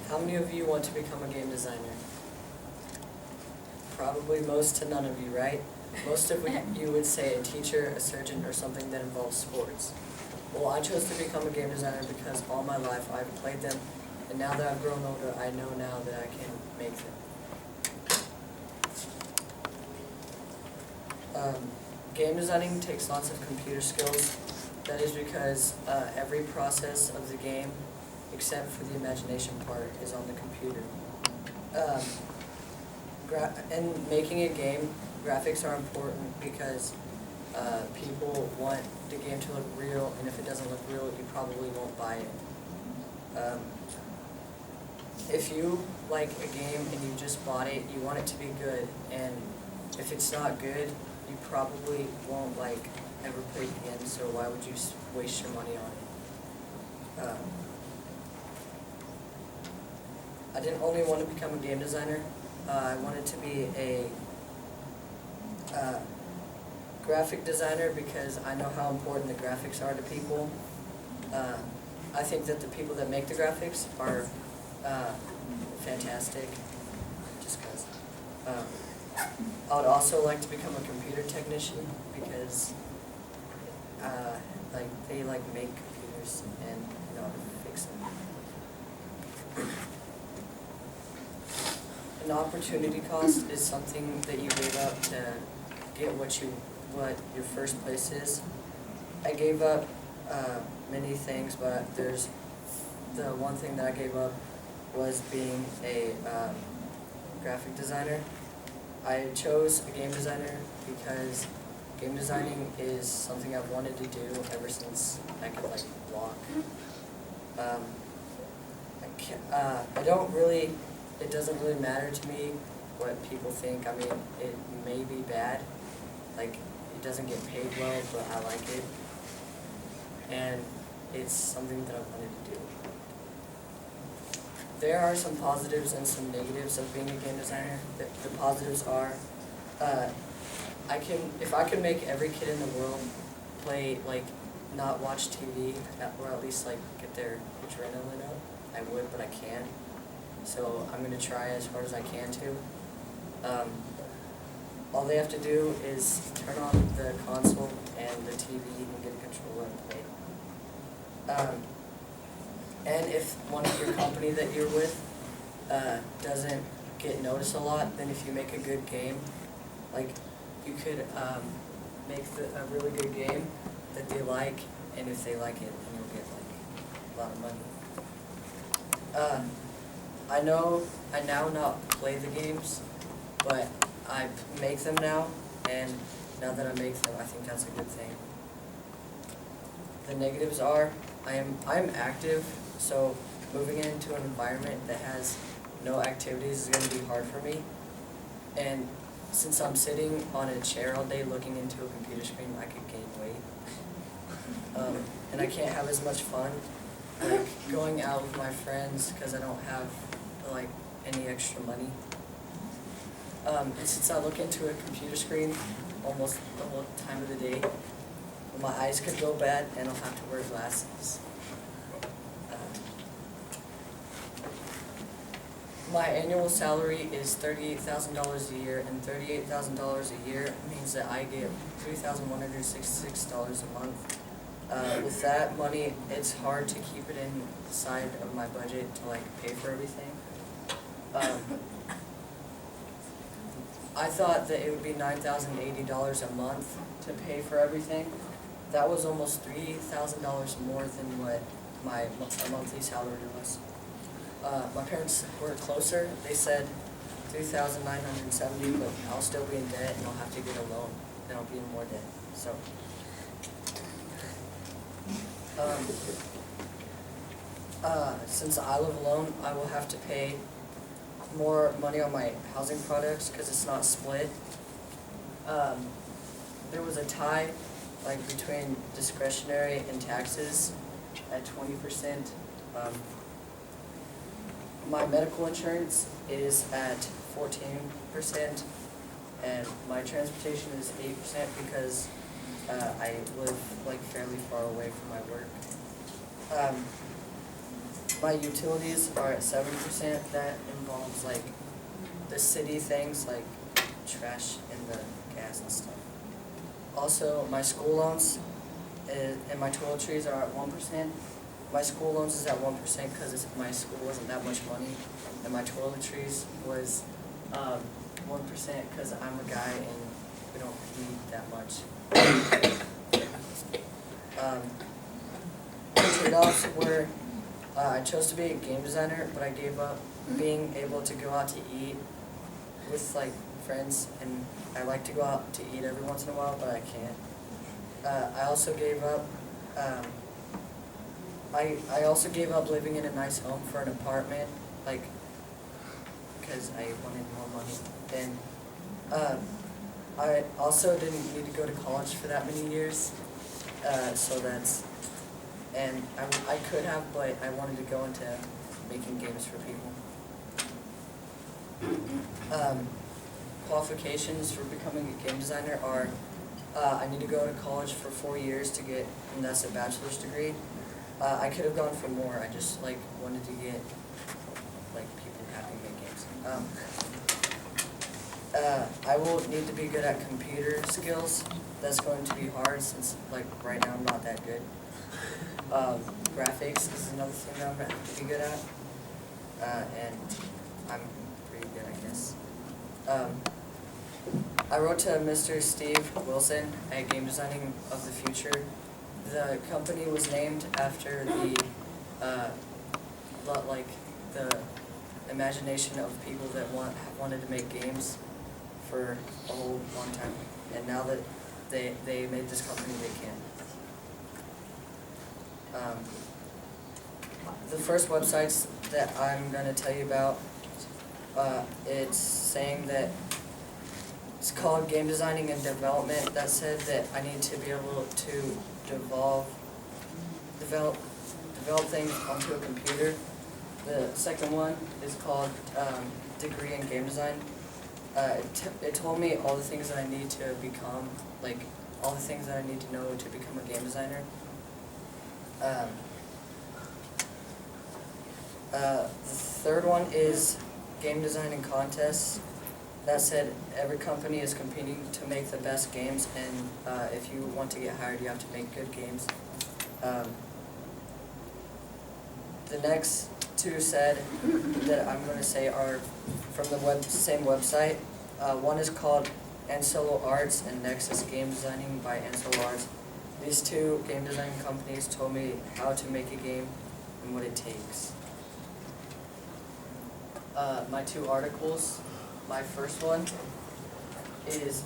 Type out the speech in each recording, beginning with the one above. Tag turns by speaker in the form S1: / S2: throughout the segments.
S1: How many of you want to become a game designer? Probably most to none of you, right? Most of you would say a teacher, a surgeon, or something that involves sports. Well, I chose to become a game designer because all my life I've played them, and now that I've grown older, I know now that I can make them. Game designing takes lots of computer skills. That is because every process of the game, except for the imagination part, is on the computer. And making a game, graphics are important because people want the game to look real, and if it doesn't look real, you probably won't buy it. If you like a game and you just bought it, you want it to be good, and if it's not good, you probably won't ever play it again, so why would you waste your money on it? I didn't only want to become a game designer, I wanted to be a graphic designer because I know how important the graphics are to people. I think that the people that make the graphics are fantastic, just because. I would also like to become a computer technician because they make computers and know how to fix them. An opportunity cost is something that you gave up to get what your first place is. I gave up many things, but there's the one thing that I gave up was being a graphic designer. I chose a game designer because game designing is something I've wanted to do ever since I could walk. It doesn't really matter to me what people think. I mean, it may be bad, it doesn't get paid well, but I like it, and it's something that I've wanted to do. There are some positives and some negatives of being a game designer. The positives are, if I could make every kid in the world play, not watch TV, or at least get their adrenaline up, I would, but I can't. So I'm going to try as hard as I can to. All they have to do is turn on the console and the TV and get a controller and play. And if one of your company that you're with doesn't get noticed a lot, then if you make a good game, you could make a really good game that they like, and if they like it, then you'll get a lot of money. I now not play the games, but I make them now, and now that I make them, I think that's a good thing. The negatives are, I'm active, so moving into an environment that has no activities is going to be hard for me. And since I'm sitting on a chair all day looking into a computer screen, I could gain weight. And I can't have as much fun going out with my friends because I don't have any extra money. And since I look into a computer screen almost the whole time of the day, my eyes could go bad and I'll have to wear glasses. My annual salary is $38,000 a year, and $38,000 a year means that I get $3,166 a month. With that money, it's hard to keep it inside of my budget to pay for everything. I thought that it would be $9,080 a month to pay for everything. That was almost $3,000 more than what my monthly salary was. My parents were closer. They said $3,970, but I'll still be in debt and I'll have to get a loan. Then I'll be in more debt. So, since I live alone, I will have to pay more money on my housing products because it's not split. There was a tie between discretionary and taxes at 20%. My medical insurance is at 14%, and my transportation is 8% because I live fairly far away from my work. My utilities are at 7%. That involves like the city things like trash and the gas and stuff. Also, my school loans and my toiletries are at 1%. My school loans is at 1% because my school wasn't that much money, and my toiletries was 1% because I'm a guy and we don't need that much. Trade-offs were I chose to be a game designer, but I gave up being able to go out to eat with like friends, and I like to go out to eat every once in a while, but I can't. I also gave up. I also gave up living in a nice home for an apartment, like because I wanted more money. And I also didn't need to go to college for that many years, so that's. And I could have, but I wanted to go into making games for people. Qualifications for becoming a game designer are I need to go to college for 4 years to get, and that's a bachelor's degree. I could have gone for more. I just like wanted to get like people happy to make games. I will need to be good at computer skills. That's going to be hard since like right now I'm not that good. Graphics is another thing that I'm going to have to be good at, and I'm pretty good, I guess. I wrote to Mr. Steve Wilson at Game Designing of the Future. The company was named after the imagination of people that wanted to make games for a whole long time, and now that they made this company, they can. The first websites that I'm going to tell you about, it's saying that it's called Game Designing and Development. That said that I need to be able to develop things onto a computer. The second one is called Degree in Game Design. It told me all the things that I need to become, like all the things that I need to know to become a game designer. The third one is game designing contests. That said, every company is competing to make the best games, and if you want to get hired, you have to make good games. The next two said that I'm going to say are from the same website. One is called Anselo Arts, and next is Game Designing by Anselo Arts. These two game designing companies told me how to make a game and what it takes. My two articles, my first one is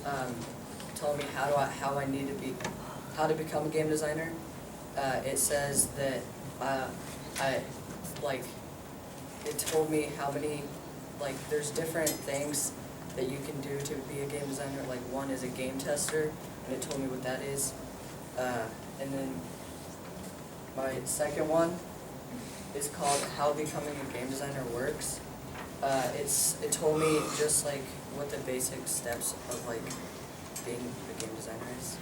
S1: telling me how to become a game designer. It says that it told me how many, there's different things that you can do to be a game designer. Like one is a game tester, and it told me what that is. And then my second one is called How Becoming a Game Designer Works. It told me just like what the basic steps of being a game designer is.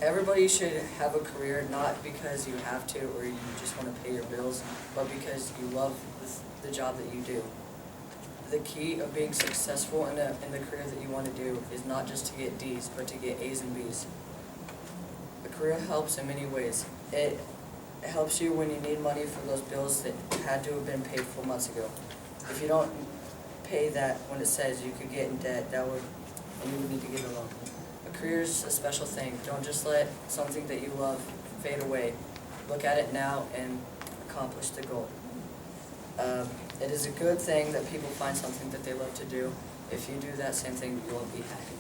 S1: Everybody should have a career, not because you have to or you just want to pay your bills, but because you love the job that you do. The key of being successful in the career that you want to do is not just to get D's, but to get A's and B's. A career helps in many ways. It helps you when you need money for those bills that had to have been paid 4 months ago. If you don't pay that when it says you could get in debt, and you would need to get a loan. A career is a special thing. Don't just let something that you love fade away. Look at it now and accomplish the goal. It is a good thing that people find something that they love to do. If you do that same thing, you will be happy.